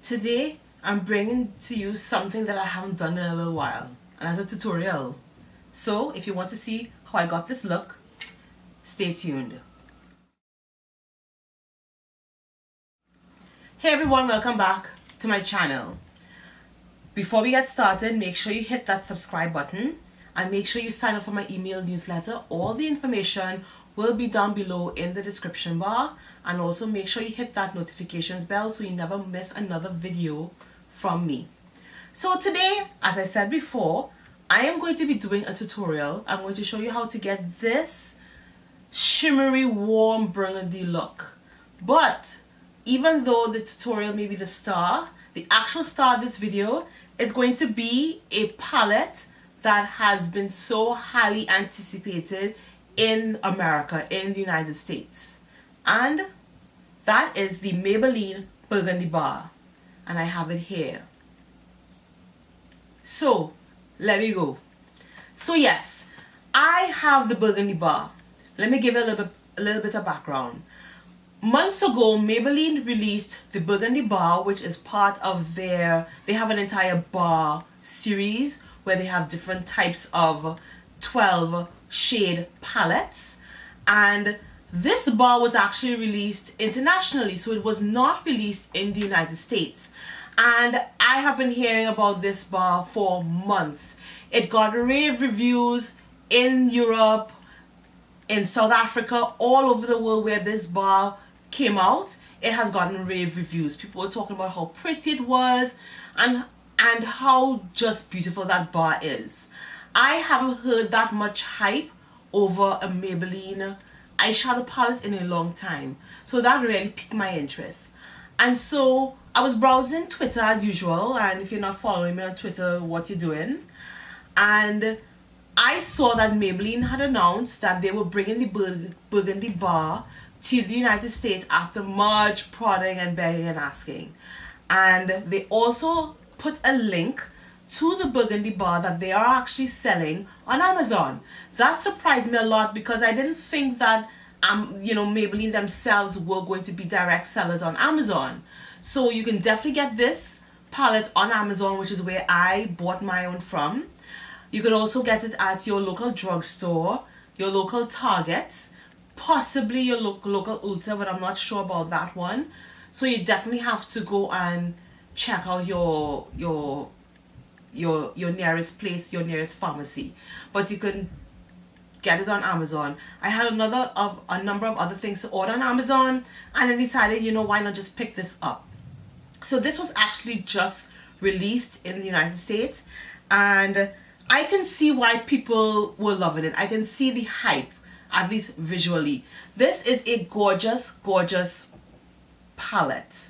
Today I'm bringing to you something that I haven't done in a little while, and as a tutorial. So if you want to see how I got this look, stay tuned. Hey everyone, welcome back to my channel. Before we get started, make sure you hit that subscribe button and make sure you sign up for my email newsletter. All the information will be down below in the description bar, and also make sure you hit that notifications bell so you never miss another video from me. So today, as I said before, I am going to be doing a tutorial. I'm going to show you how to get this shimmery warm burgundy look. But even though the tutorial may be the star, the actual star of this video is going to be a palette that has been so highly anticipated in America, in the United States. And that is the Maybelline Burgundy Bar. And I have it here. So, let me go. So yes, I have the Burgundy Bar. Let me give you a little bit of background. Months ago, Maybelline released the Burgundy Bar, which is part of they have an entire bar series where they have different types of 12 shade palettes. And this bar was actually released internationally, so it was not released in the United States. And I have been hearing about this bar for months. It got rave reviews in Europe, in South Africa, all over the world where this bar came out. It has gotten rave reviews. People were talking about how pretty it was and how just beautiful that bar is. I haven't heard that much hype over a Maybelline eyeshadow palette in a long time, so that really piqued my interest. And so I was browsing Twitter as usual, and if you're not following me on Twitter, what you doing? And I saw that Maybelline had announced that they were bringing the Burgundy Bar to the United States after much prodding and begging and asking. And they also put a link to the Burgundy Bar that they are actually selling on Amazon. That surprised me a lot because I didn't think that Maybelline themselves were going to be direct sellers on Amazon. So you can definitely get this palette on Amazon, which is where I bought my own from. You can also get it at your local drugstore, your local Target, possibly your local Ulta, but I'm not sure about that one. So you definitely have to go and check out your nearest place, your nearest pharmacy. But you can get it on Amazon. I had a number of other things to order on Amazon, and I decided, why not just pick this up. So this was actually just released in the United States, and I can see why people were loving it. I can see the hype, at least visually. This is a gorgeous, gorgeous palette.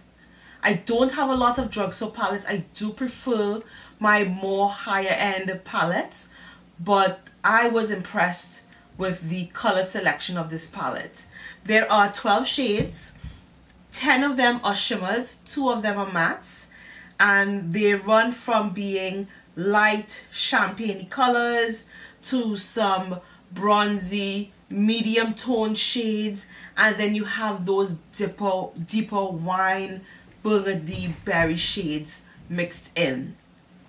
I don't have a lot of drugstore palettes. I do prefer my more higher end palettes, but I was impressed with the color selection of this palette. There are 12 shades, 10 of them are shimmers, 2 of them are mattes, and they run from being light champagne colors to some bronzy medium tone shades, and then you have those deeper wine burgundy berry shades mixed in.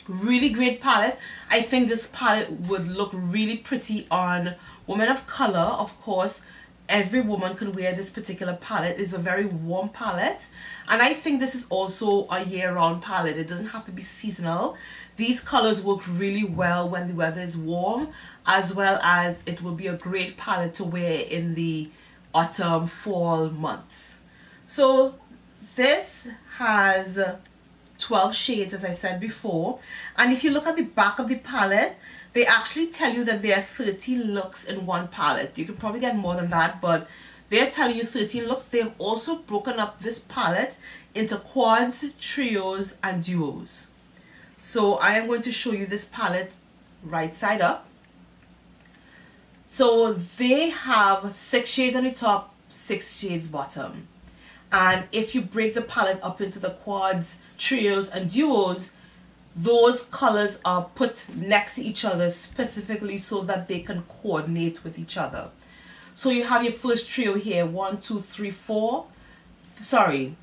Really great palette. I think this palette would look really pretty on women of color. Of course, every woman can wear this particular palette. It's a very warm palette, and I think this is also a year-round palette. It doesn't have to be seasonal. These colors work really well when the weather is warm, as well as it will be a great palette to wear in the autumn, fall months. So this has 12 shades, as I said before, and if you look at the back of the palette, they actually tell you that there are 13 looks in one palette. You can probably get more than that, but they're telling you 13 looks. They've also broken up this palette into quads, trios, and duos. So I am going to show you this palette right side up. So they have 6 shades on the top, 6 shades bottom. And if you break the palette up into the quads, trios, and duos, those colors are put next to each other specifically so that they can coordinate with each other. So you have your first trio here, 1, 2, 3, 4. Sorry,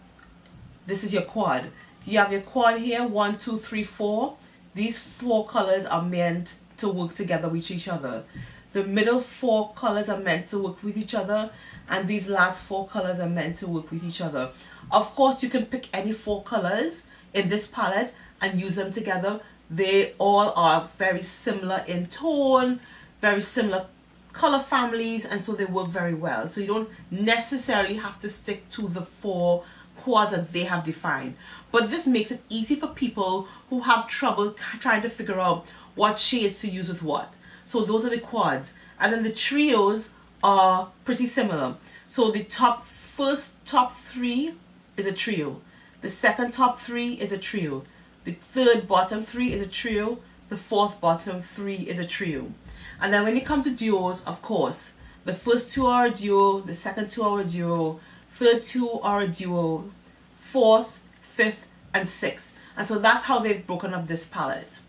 this is your quad. You have your quad here, 1, 2, 3, 4. These 4 colors are meant to work together with each other. The middle 4 colors are meant to work with each other, and these last 4 colors are meant to work with each other. Of course, you can pick any 4 colors in this palette and use them together. They all are very similar in tone, very similar color families, and so they work very well. So you don't necessarily have to stick to the 4 quads that they have defined. But this makes it easy for people who have trouble trying to figure out what shades to use with what. So those are the quads. And then the trios are pretty similar. So the first top 3 is a trio. The second top 3 is a trio. The third bottom 3 is a trio. The fourth bottom 3 is a trio. And then when you come to duos, of course, the first 2 are a duo, the second 2 are a duo, third 2 are a duo, fourth, fifth, and sixth. And so that's how they've broken up this palette.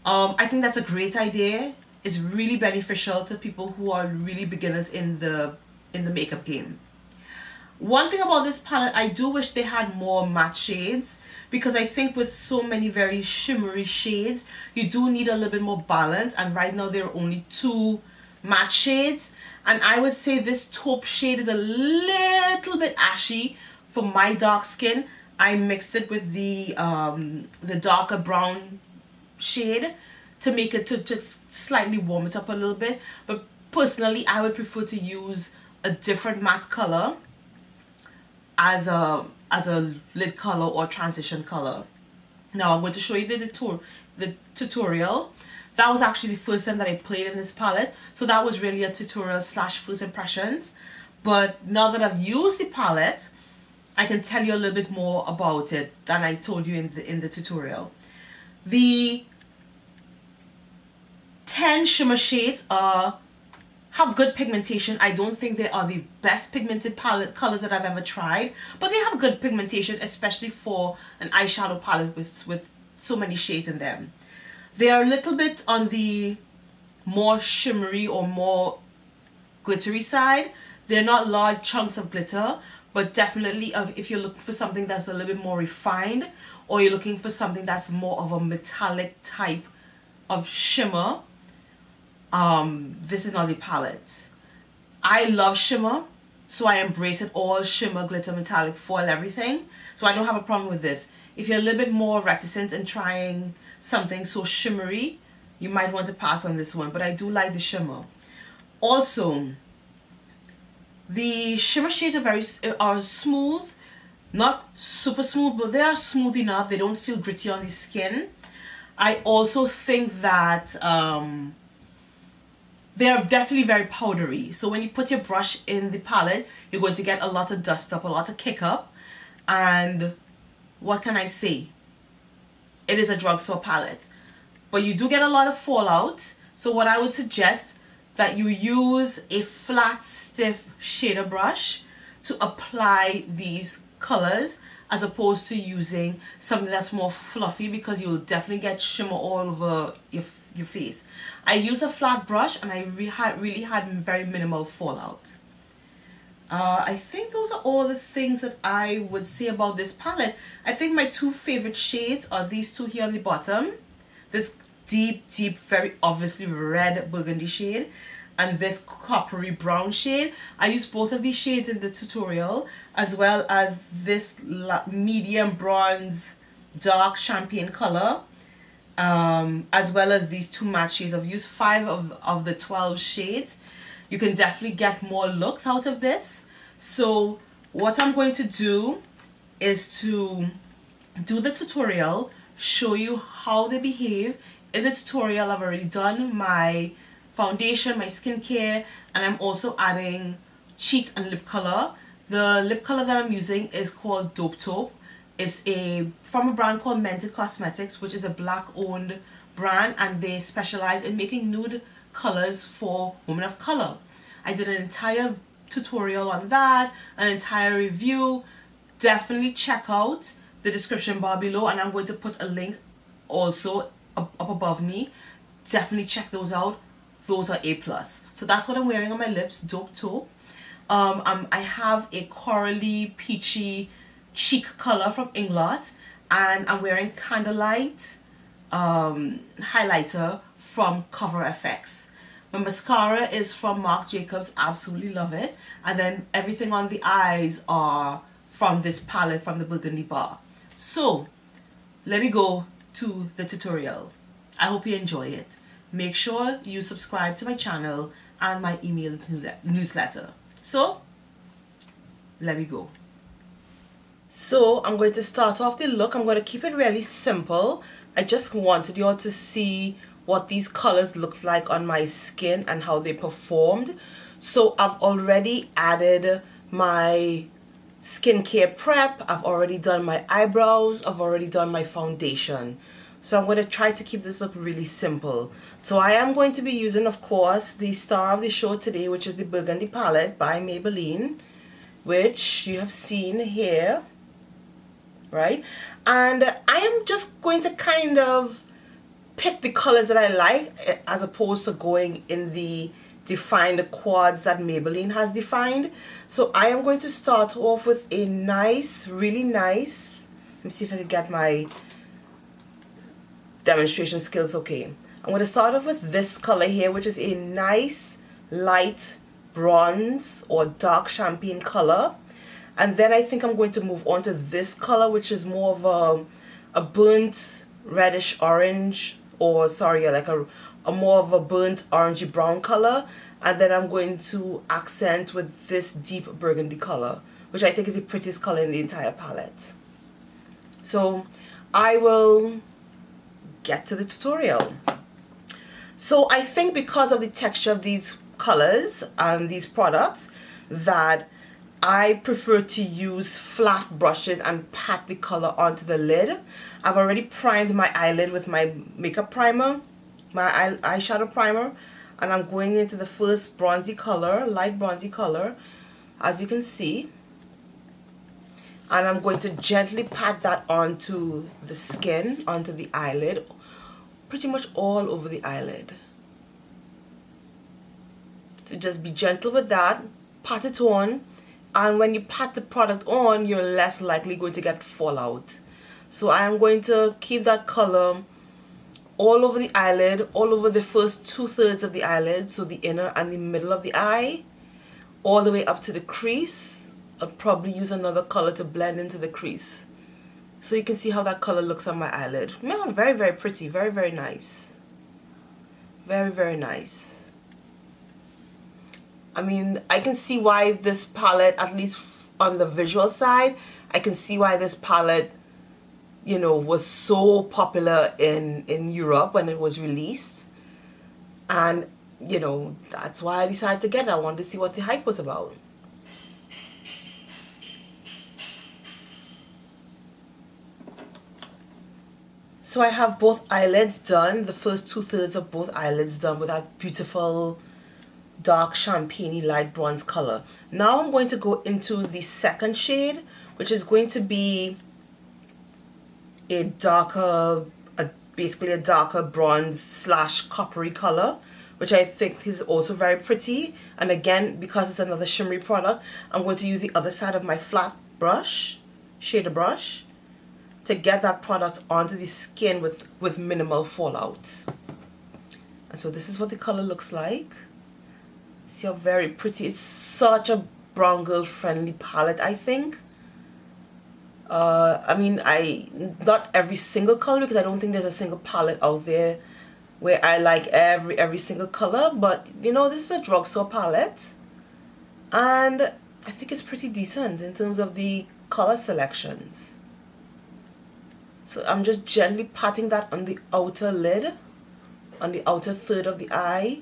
I think that's a great idea. It's really beneficial to people who are really beginners in the makeup game. One thing about this palette, I do wish they had more matte shades, because I think with so many very shimmery shades, you do need a little bit more balance, and right now there are only 2 matte shades, and I would say this taupe shade is a little bit ashy for my dark skin. I mixed it with the darker brown shade to make it to just slightly warm it up a little bit, but personally I would prefer to use a different matte color as a lid color or transition color. Now I'm going to show you the tutorial. That was actually the first time that I played in this palette, so that was really a tutorial / first impressions. But now that I've used the palette, I can tell you a little bit more about it than I told you in the tutorial. The 10 shimmer shades have good pigmentation. I don't think they are the best pigmented palette colors that I've ever tried, but they have good pigmentation, especially for an eyeshadow palette with so many shades in them. They are a little bit on the more shimmery or more glittery side. They're not large chunks of glitter, but definitely if you're looking for something that's a little bit more refined, or you're looking for something that's more of a metallic type of shimmer, this is not the palette. I love shimmer, so I embrace it all: shimmer, glitter, metallic, foil, everything. So I don't have a problem with this. If you're a little bit more reticent in trying something so shimmery, you might want to pass on this one, but I do like the shimmer. Also, the shimmer shades are smooth, not super smooth, but they are smooth enough. They don't feel gritty on the skin. I also think that they are definitely very powdery. So when you put your brush in the palette, you're going to get a lot of dust up, a lot of kick up. And what can I say? It is a drugstore palette. But you do get a lot of fallout. So what I would suggest that you use a flat, stiff shader brush to apply these colors, as opposed to using something that's more fluffy, because you'll definitely get shimmer all over your face. I use a flat brush and I really had very minimal fallout. I think those are all the things that I would say about this palette. I think my 2 favorite shades are these 2 here on the bottom. This deep, very obviously red burgundy shade, and this coppery brown shade. I used both of these shades in the tutorial, as well as this medium bronze dark champagne color, as well as these 2 matte shades. I've used 5 of the 12 shades. You can definitely get more looks out of this. So what I'm going to do is to do the tutorial, show you how they behave. In the tutorial, I've already done my foundation, my skincare, and I'm also adding cheek and lip color. The lip color that I'm using is called Dope Taupe. It's from a brand called Mented Cosmetics, which is a black owned brand, and they specialize in making nude colors for women of color. I did an entire tutorial on that, an entire review. Definitely check out the description bar below, and I'm going to put a link also up above me. Definitely check those out. Those are A+. So that's what I'm wearing on my lips, Dope Taupe. I have a corally peachy cheek color from Inglot, and I'm wearing Candlelight highlighter from Cover FX. My mascara is from Marc Jacobs, absolutely love it. And then everything on the eyes are from this palette from the Burgundy Bar. So let me go to the tutorial. I hope you enjoy it. Make sure you subscribe to my channel and my email newsletter. So let me go. So I'm going to start off the look. I'm going to keep it really simple. I just wanted you all to see what these colors looked like on my skin and how they performed. So I've already added my skincare prep. I've already done my eyebrows. I've already done my foundation. So I'm going to try to keep this look really simple. So I am going to be using, of course, the star of the show today, which is the Burgundy palette by Maybelline, which you have seen here, right? And I am just going to kind of pick the colors that I like as opposed to going in the defined quads that Maybelline has defined. So I am going to start off with a nice, really nice, let me see if I can get my demonstration skills okay. I'm going to start off with this color here, which is a nice light bronze or dark champagne color. And then I think I'm going to move on to this color, which is more of a burnt reddish orange, or sorry, like a more of a burnt orangey brown color. And then I'm going to accent with this deep burgundy color, which I think is the prettiest color in the entire palette. So I will get to the tutorial. So I think because of the texture of these colors and these products that I prefer to use flat brushes and pat the color onto the lid. I've already primed my eyelid with my makeup primer, my eyeshadow primer, and I'm going into the first bronzy color, light bronzy color, as you can see. And I'm going to gently pat that onto the skin, onto the eyelid, pretty much all over the eyelid. So just be gentle with that, pat it on, and when you pat the product on, you're less likely going to get fallout. So I am going to keep that color all over the eyelid, all over the first 2/3 of the eyelid, so the inner and the middle of the eye, all the way up to the crease. I'll probably use another color to blend into the crease. So you can see how that color looks on my eyelid. Yeah, very, very pretty, very, very nice. Very, very nice. I mean, I can see why this palette, at least on the visual side, I can see why this palette, you know, was so popular in Europe when it was released. And, you know, that's why I decided to get it. I wanted to see what the hype was about. So I have both eyelids done, the first 2/3 of both eyelids done with that beautiful dark champagne light bronze color. Now I'm going to go into the second shade, which is going to be a darker, basically a darker bronze slash coppery color, which I think is also very pretty. And again, because it's another shimmery product, I'm going to use the other side of my flat brush, shader brush, to get that product onto the skin with minimal fallout. And so this is what the color looks like. See how very pretty. It's such a brown girl friendly palette, I think. I mean, not every single color, because I don't think there's a single palette out there where I like every single color, but you know, this is a drugstore palette and I think it's pretty decent in terms of the color selections. So I'm just gently patting that on the outer lid, on the outer third of the eye,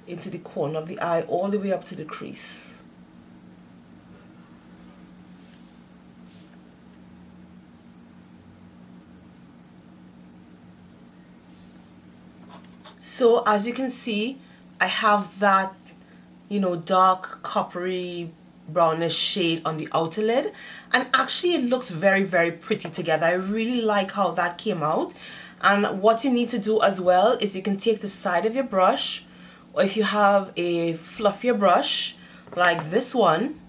into the corner of the eye, all the way up to the crease. So as you can see, I have that, you know, dark coppery brownish shade on the outer lid, and actually it looks very, very pretty together. I really like how that came out. And what you need to do as well is you can take the side of your brush, or if you have a fluffier brush like this one,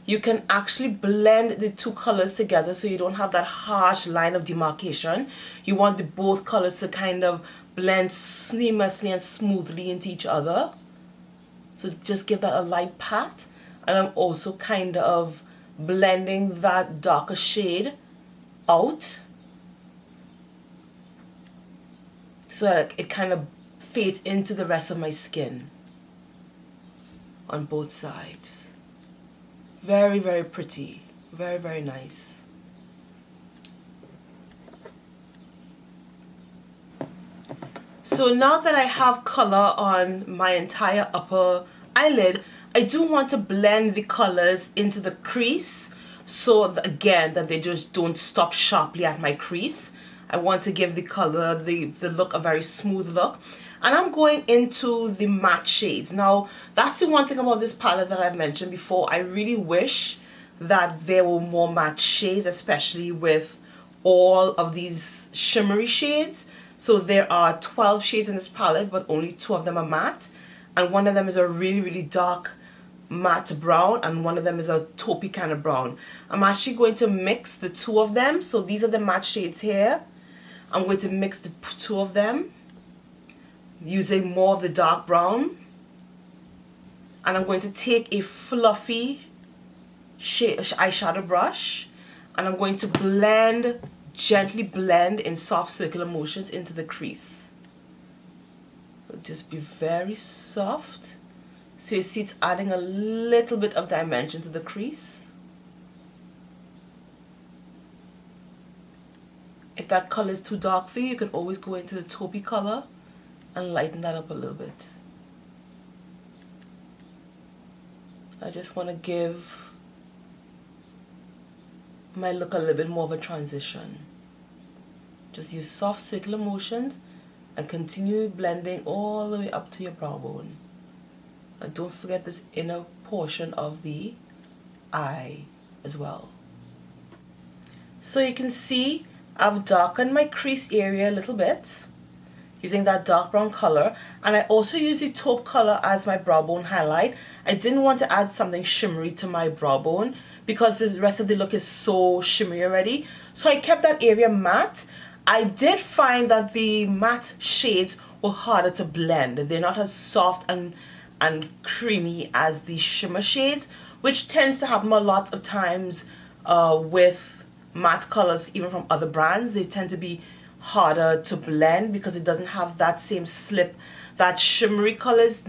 you can actually blend the two colors together so you don't have that harsh line of demarcation. You want the both colors to kind of blend seamlessly and smoothly into each other. So just give that a light pat. And I'm also kind of blending that darker shade out so that it kind of fades into the rest of my skin on both sides. Very, very pretty. Very, very nice. So now that I have color on my entire upper eyelid, I do want to blend the colors into the crease so that, again, that they just don't stop sharply at my crease. I want to give the color, the look, a very smooth look. And I'm going into the matte shades. Now, that's the one thing about this palette that I've mentioned before. I really wish that there were more matte shades, especially with all of these shimmery shades. So there are 12 shades in this palette, but only 2 of them are matte. And one of them is a really, really dark matte brown, and one of them is a taupey kind of brown. I'm actually going to mix the 2 of them. So these are the matte shades here. I'm going to mix the 2 of them using more of the dark brown. And I'm going to take a fluffy eyeshadow brush, and I'm going to blend, gently blend in soft circular motions into the crease. It'll just be very soft. So you see it's adding a little bit of dimension to the crease. If that color is too dark for you, you can always go into the taupey color and lighten that up a little bit. I just want to give my look a little bit more of a transition. Just use soft circular motions and continue blending all the way up to your brow bone. And don't forget this inner portion of the eye as well. So you can see I've darkened my crease area a little bit using that dark brown color, and I also use the taupe color as my brow bone highlight. I didn't want to add something shimmery to my brow bone because the rest of the look is so shimmery already, so I kept that area matte. I did find that the matte shades were harder to blend. They're not as soft and creamy as the shimmer shades, which tends to happen a lot of times with matte colors, even from other brands. They tend to be harder to blend because it doesn't have that same slip that shimmery colors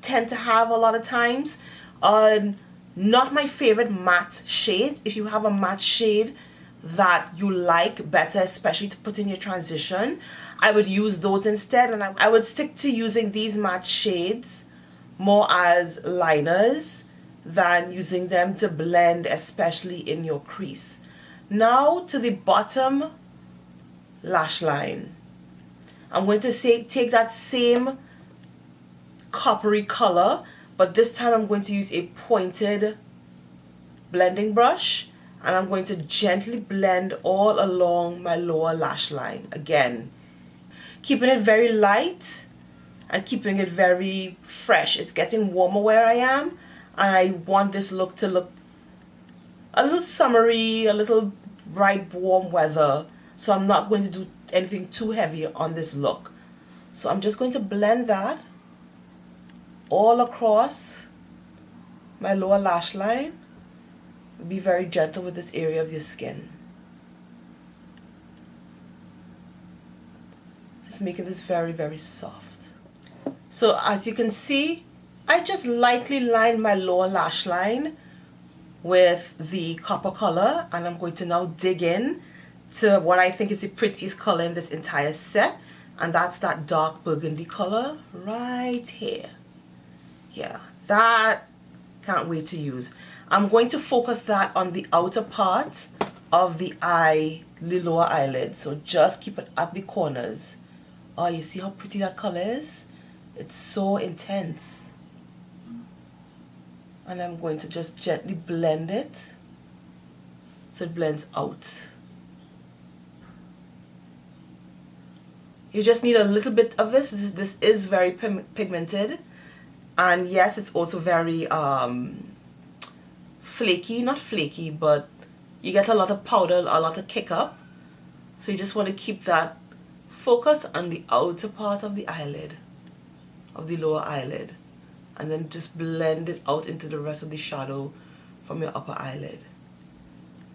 tend to have a lot of times. Not my favorite matte shades. If you have a matte shade that you like better, especially to put in your transition, I would use those instead, and I would stick to using these matte shades more as liners than using them to blend, especially in your crease. Now to the bottom lash line. I'm going to take that same coppery color, but this time I'm going to use a pointed blending brush, and I'm going to gently blend all along my lower lash line. Again, keeping it very light and keeping it very fresh. It's getting warmer where I am, and I want this look to look a little summery, a little bright warm weather. So I'm not going to do anything too heavy on this look. So I'm just going to blend that all across my lower lash line. Be very gentle with this area of your skin. Just making this very, very soft. So as you can see, I just lightly lined my lower lash line with the copper color, and I'm going to now dig in to what I think is the prettiest color in this entire set, and that's that dark burgundy color right here. Yeah, that can't wait to use. I'm going to focus that on the outer part of the eye, the lower eyelid, so just keep it at the corners. Oh, you see how pretty that color is? It's so intense. And I'm going to just gently blend it so it blends out. You just need a little bit of this. This is very pigmented, and yes, it's also very flaky flaky, not flaky, but you get a lot of powder, a lot of kick up. So you just want to keep that focus on the outer part of the eyelid, of the lower eyelid, and then just blend it out into the rest of the shadow from your upper eyelid.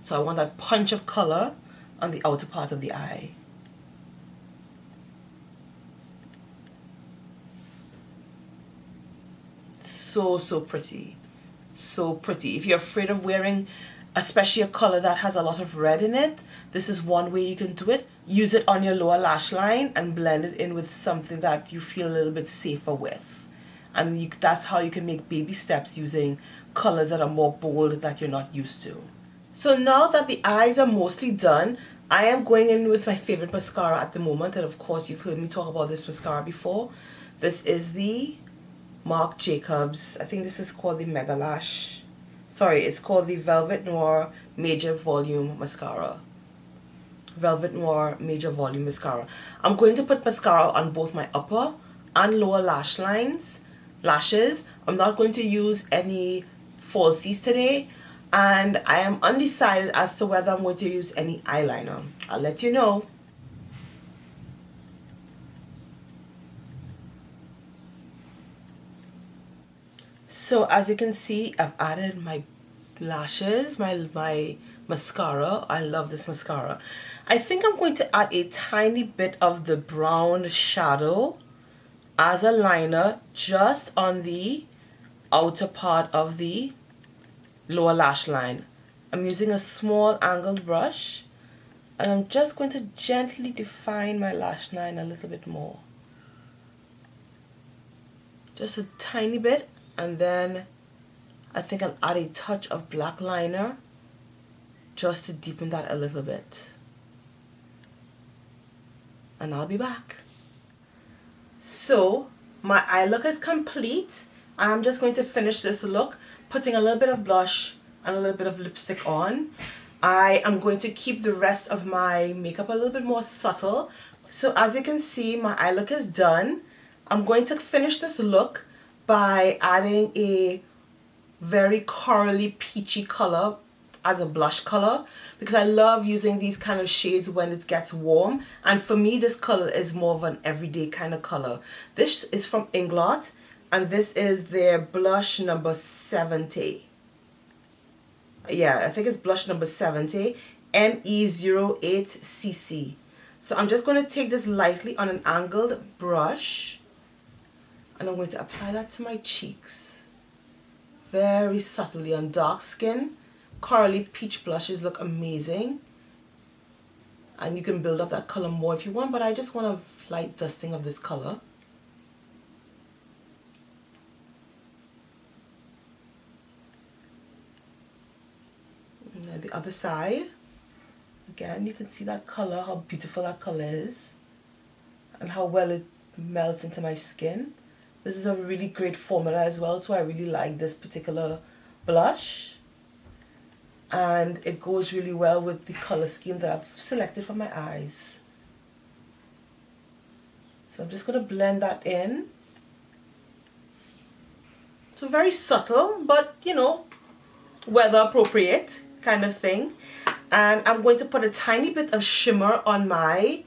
So I want that punch of color on the outer part of the eye. So pretty. So pretty. If you're afraid of wearing especially a color that has a lot of red in it, this is one way you can do it. Use it on your lower lash line and blend it in with something that you feel a little bit safer with. And that's how you can make baby steps using colors that are more bold that you're not used to. So now that the eyes are mostly done, I am going in with my favorite mascara at the moment. And of course, you've heard me talk about this mascara before. This is the Marc Jacobs. I think this is called the Mega Lash. Sorry, it's called the Velvet Noir Major Volume Mascara. Velvet Noir Major Volume Mascara. I'm going to put mascara on both my upper and lower lashes. I'm not going to use any falsies today, and I am undecided as to whether I'm going to use any eyeliner. I'll let you know. So as you can see, I've added my lashes, my mascara. I love this mascara. I think I'm going to add a tiny bit of the brown shadow as a liner just on the outer part of the lower lash line. I'm using a small angled brush, and I'm just going to gently define my lash line a little bit more. Just a tiny bit. And then I think I'll add a touch of black liner just to deepen that a little bit. And I'll be back. So my eye look is complete. I'm just going to finish this look putting a little bit of blush and a little bit of lipstick on. I am going to keep the rest of my makeup a little bit more subtle. So as you can see, my eye look is done. I'm going to finish this look by adding a very corally peachy color as a blush color, because I love using these kind of shades when it gets warm, and for me this color is more of an everyday kind of color. This is from Inglot, and this is their blush number 70. Yeah, I think it's blush number 70, ME08CC. So I'm just going to take this lightly on an angled brush, and I'm going to apply that to my cheeks very subtly on dark skin. Corally peach blushes look amazing, and you can build up that color more if you want, but I just want a light dusting of this color. And then the other side, again, you can see that color, how beautiful that color is, and how well it melts into my skin. This is a really great formula as well, so I really like this particular blush. And it goes really well with the color scheme that I've selected for my eyes. So I'm just going to blend that in. So very subtle, but you know, weather appropriate kind of thing. And I'm going to put a tiny bit of shimmer on my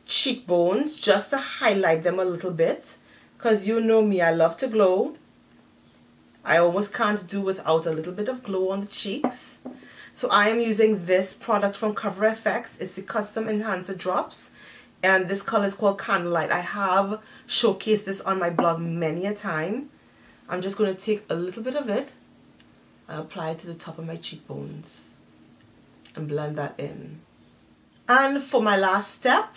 cheekbones just to highlight them a little bit. Because you know me, I love to glow. I almost can't do without a little bit of glow on the cheeks. So I am using this product from Cover FX. It's the Custom Enhancer Drops. And this color is called Candlelight. I have showcased this on my blog many a time. I'm just going to take a little bit of it and apply it to the top of my cheekbones. And blend that in. And for my last step,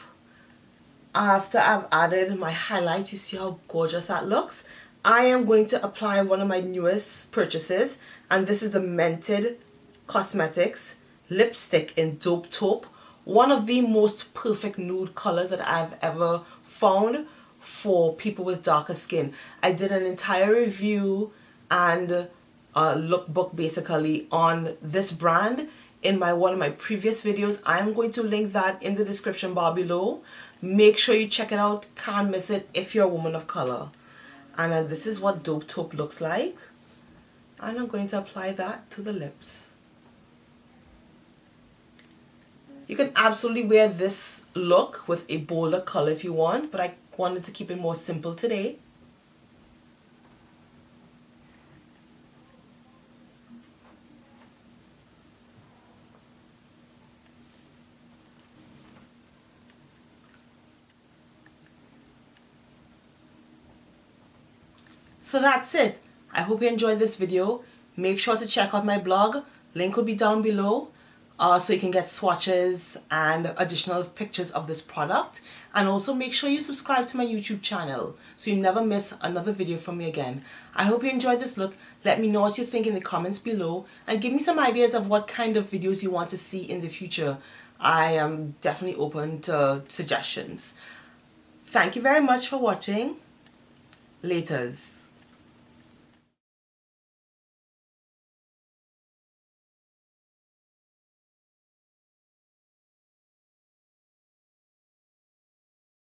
after I've added my highlight, you see how gorgeous that looks. I am going to apply one of my newest purchases, and this is the Mented Cosmetics lipstick in Dope Taupe. One of the most perfect nude colors that I've ever found for people with darker skin. I did an entire review and a lookbook basically on this brand in one of my previous videos. I am going to link that in the description bar below. Make sure you check it out. Can't miss it if you're a woman of color. And this is what Dope Taupe looks like. And I'm going to apply that to the lips. You can absolutely wear this look with a bolder color if you want, but I wanted to keep it more simple today. So that's it. I hope you enjoyed this video. Make sure to check out my blog. Link will be down below so you can get swatches and additional pictures of this product. And also make sure you subscribe to my YouTube channel so you never miss another video from me again. I hope you enjoyed this look. Let me know what you think in the comments below and give me some ideas of what kind of videos you want to see in the future. I am definitely open to suggestions. Thank you very much for watching. Laters.